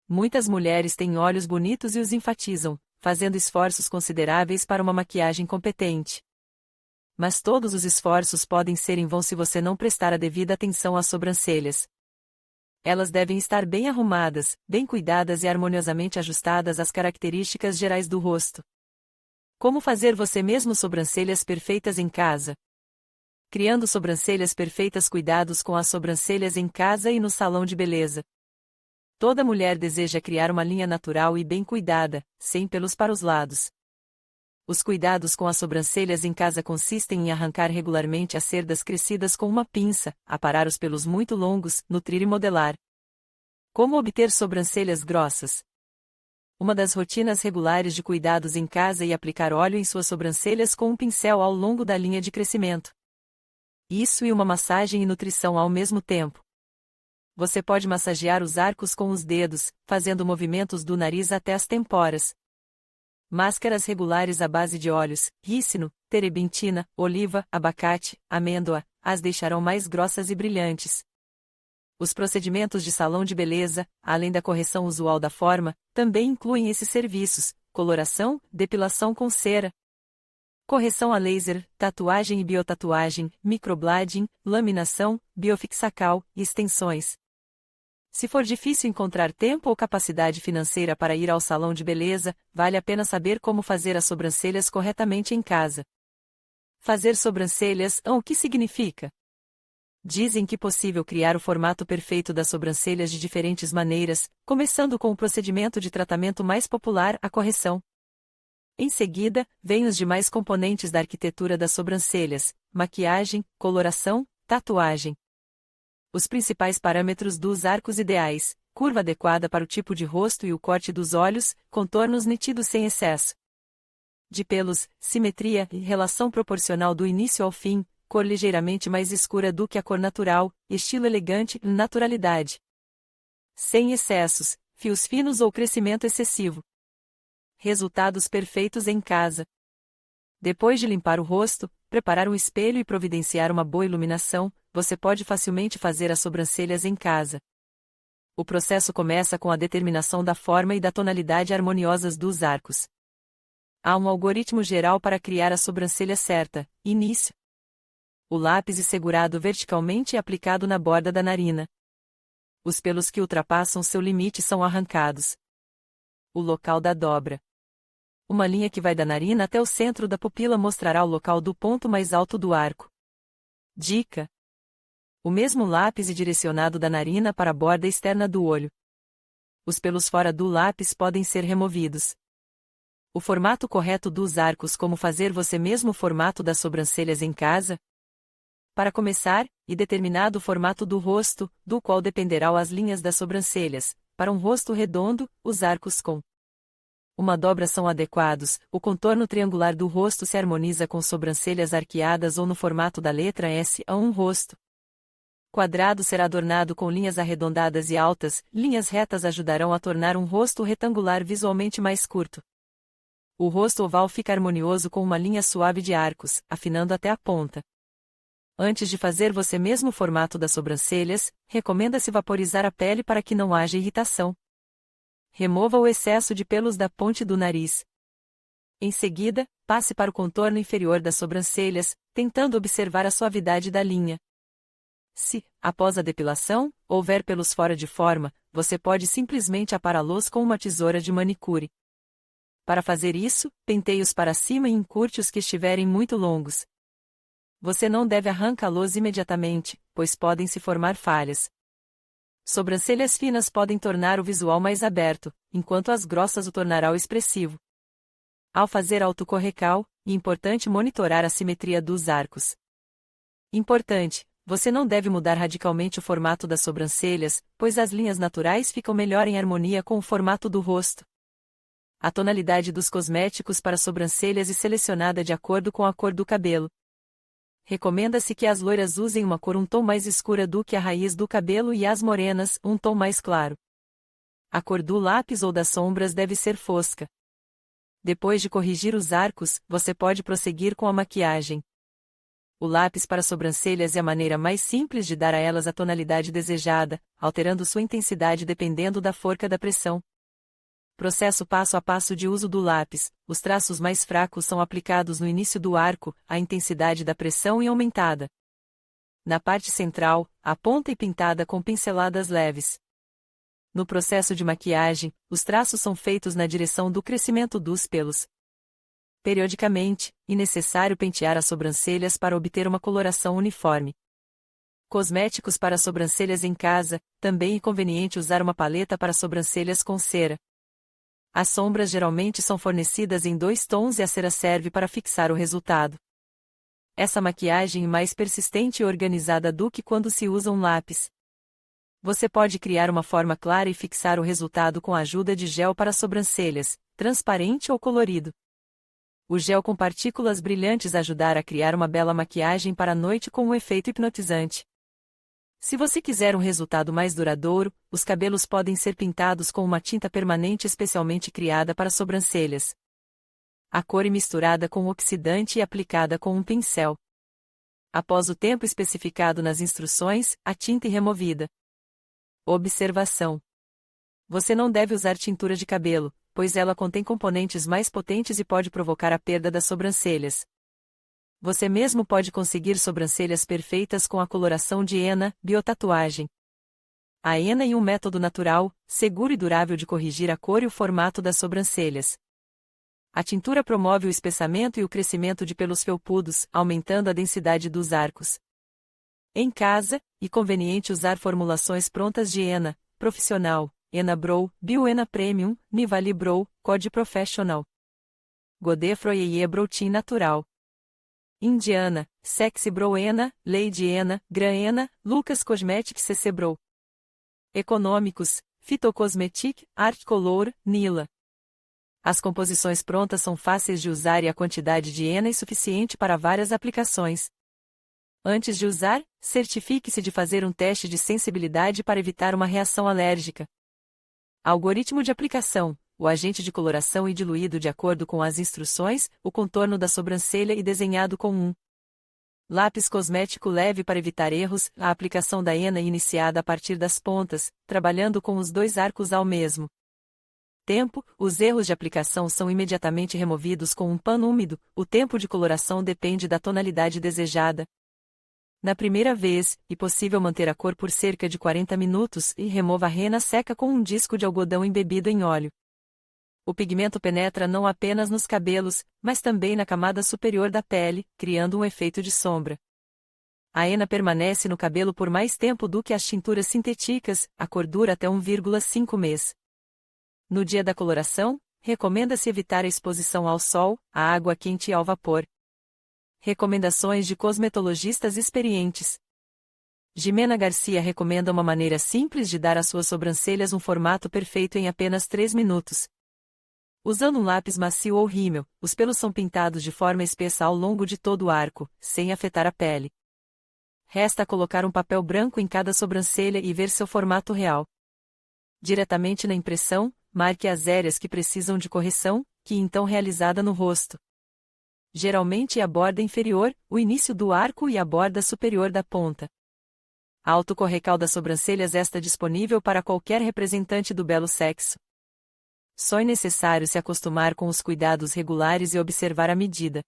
Muitas mulheres têm olhos bonitos e os enfatizam, fazendo esforços consideráveis para uma maquiagem competente. Mas todos os esforços podem ser em vão se você não prestar a devida atenção às sobrancelhas. Elas devem estar bem arrumadas, bem cuidadas e harmoniosamente ajustadas às características gerais do rosto. Como fazer você mesmo sobrancelhas perfeitas em casa? Criando sobrancelhas perfeitas. Cuidados com as sobrancelhas em casa e no salão de beleza. Toda mulher deseja criar uma linha natural e bem cuidada, sem pelos para os lados. Os cuidados com as sobrancelhas em casa consistem em arrancar regularmente as cerdas crescidas com uma pinça, aparar os pelos muito longos, nutrir e modelar. Como obter sobrancelhas grossas? Uma das rotinas regulares de cuidados em casa é aplicar óleo em suas sobrancelhas com um pincel ao longo da linha de crescimento. Isso e uma massagem e nutrição ao mesmo tempo. Você pode massagear os arcos com os dedos, fazendo movimentos do nariz até as têmporas. Máscaras regulares à base de óleos, rícino, terebintina, oliva, abacate, amêndoa, as deixarão mais grossas e brilhantes. Os procedimentos de salão de beleza, além da correção usual da forma, também incluem esses serviços: coloração, depilação com cera, correção a laser, tatuagem e biotatuagem, microblading, laminação, biofixacal e extensões. Se for difícil encontrar tempo ou capacidade financeira para ir ao salão de beleza, vale a pena saber como fazer as sobrancelhas corretamente em casa. Fazer sobrancelhas, o que significa? Dizem que é possível criar o formato perfeito das sobrancelhas de diferentes maneiras, começando com o procedimento de tratamento mais popular, a correção. Em seguida, vêm os demais componentes da arquitetura das sobrancelhas: maquiagem, coloração, tatuagem. Os principais parâmetros dos arcos ideais: curva adequada para o tipo de rosto e o corte dos olhos, contornos nítidos sem excesso de pelos, simetria e relação proporcional do início ao fim, cor ligeiramente mais escura do que a cor natural, estilo elegante e naturalidade. Sem excessos, fios finos ou crescimento excessivo. Resultados perfeitos em casa. Depois de limpar o rosto, preparar um espelho e providenciar uma boa iluminação, você pode facilmente fazer as sobrancelhas em casa. O processo começa com a determinação da forma e da tonalidade harmoniosas dos arcos. Há um algoritmo geral para criar a sobrancelha certa. Início. O lápis é segurado verticalmente e aplicado na borda da narina. Os pelos que ultrapassam seu limite são arrancados. O local da dobra. Uma linha que vai da narina até o centro da pupila mostrará o local do ponto mais alto do arco. Dica: o mesmo lápis é direcionado da narina para a borda externa do olho. Os pelos fora do lápis podem ser removidos. O formato correto dos arcos. Como fazer você mesmo o formato das sobrancelhas em casa? Para começar, e determinado o formato do rosto, do qual dependerão as linhas das sobrancelhas. Para um rosto redondo, os arcos com uma dobra são adequados. O contorno triangular do rosto se harmoniza com sobrancelhas arqueadas ou no formato da letra S a um rosto quadrado será adornado com linhas arredondadas e altas. Linhas retas ajudarão a tornar um rosto retangular visualmente mais curto. O rosto oval fica harmonioso com uma linha suave de arcos, afinando até a ponta. Antes de fazer você mesmo o formato das sobrancelhas, recomenda-se vaporizar a pele para que não haja irritação. Remova o excesso de pelos da ponte do nariz. Em seguida, passe para o contorno inferior das sobrancelhas, tentando observar a suavidade da linha. Se, após a depilação, houver pelos fora de forma, você pode simplesmente apará-los com uma tesoura de manicure. Para fazer isso, penteie-os para cima e encurte os que estiverem muito longos. Você não deve arrancá-los imediatamente, pois podem se formar falhas. Sobrancelhas finas podem tornar o visual mais aberto, enquanto as grossas o tornarão expressivo. Ao fazer autocorrecal, é importante monitorar a simetria dos arcos. Importante: você não deve mudar radicalmente o formato das sobrancelhas, pois as linhas naturais ficam melhor em harmonia com o formato do rosto. A tonalidade dos cosméticos para sobrancelhas é selecionada de acordo com a cor do cabelo. Recomenda-se que as loiras usem uma cor um tom mais escura do que a raiz do cabelo e as morenas, um tom mais claro. A cor do lápis ou das sombras deve ser fosca. Depois de corrigir os arcos, você pode prosseguir com a maquiagem. O lápis para sobrancelhas é a maneira mais simples de dar a elas a tonalidade desejada, alterando sua intensidade dependendo da forca da pressão. Processo passo a passo de uso do lápis. Os traços mais fracos são aplicados no início do arco, a intensidade da pressão é aumentada. Na parte central, a ponta é pintada com pinceladas leves. No processo de maquiagem, os traços são feitos na direção do crescimento dos pelos. Periodicamente, é necessário pentear as sobrancelhas para obter uma coloração uniforme. Cosméticos para sobrancelhas em casa, também é conveniente usar uma paleta para sobrancelhas com cera. As sombras geralmente são fornecidas em 2 tons e a cera serve para fixar o resultado. Essa maquiagem é mais persistente e organizada do que quando se usa um lápis. Você pode criar uma forma clara e fixar o resultado com a ajuda de gel para sobrancelhas, transparente ou colorido. O gel com partículas brilhantes ajudará a criar uma bela maquiagem para a noite com um efeito hipnotizante. Se você quiser um resultado mais duradouro, os cabelos podem ser pintados com uma tinta permanente especialmente criada para sobrancelhas. A cor é misturada com oxidante e aplicada com um pincel. Após o tempo especificado nas instruções, a tinta é removida. Observação: você não deve usar tintura de cabelo, pois ela contém componentes mais potentes e pode provocar a perda das sobrancelhas. Você mesmo pode conseguir sobrancelhas perfeitas com a coloração de henna, biotatuagem. A henna é um método natural, seguro e durável de corrigir a cor e o formato das sobrancelhas. A tintura promove o espessamento e o crescimento de pelos felpudos, aumentando a densidade dos arcos. Em casa, é conveniente usar formulações prontas de henna, profissional, Henna Brow, Bio Henna Premium, Nivali Brow, Code Professional. Godefroy Brow Team Natural. Indiana, Sexy Brow Henna, Lady Henna, Gran Henna, Lucas Cosmetics CC Brow. Econômicos, Phytocosmetic, Art Color, Nila. As composições prontas são fáceis de usar e a quantidade de henna é suficiente para várias aplicações. Antes de usar, certifique-se de fazer um teste de sensibilidade para evitar uma reação alérgica. Algoritmo de aplicação: o agente de coloração é diluído de acordo com as instruções, o contorno da sobrancelha e desenhado com um lápis cosmético leve para evitar erros. A aplicação da henna é iniciada a partir das pontas, trabalhando com os 2 arcos ao mesmo tempo. Os erros de aplicação são imediatamente removidos com um pano úmido. O tempo de coloração depende da tonalidade desejada. Na primeira vez, é possível manter a cor por cerca de 40 minutos e remova a henna seca com um disco de algodão embebido em óleo. O pigmento penetra não apenas nos cabelos, mas também na camada superior da pele, criando um efeito de sombra. A henna permanece no cabelo por mais tempo do que as tinturas sintéticas, a cor dura até 1,5 mês. No dia da coloração, recomenda-se evitar a exposição ao sol, à água quente e ao vapor. Recomendações de cosmetologistas experientes. Jimena Garcia recomenda uma maneira simples de dar às suas sobrancelhas um formato perfeito em apenas 3 minutos. Usando um lápis macio ou rímel, os pelos são pintados de forma espessa ao longo de todo o arco, sem afetar a pele. Resta colocar um papel branco em cada sobrancelha e ver seu formato real. Diretamente na impressão, marque as áreas que precisam de correção, que é então realizada no rosto. Geralmente é a borda inferior, o início do arco e a borda superior da ponta. A autocorrecal das sobrancelhas está disponível para qualquer representante do belo sexo. Só é necessário se acostumar com os cuidados regulares e observar a medida.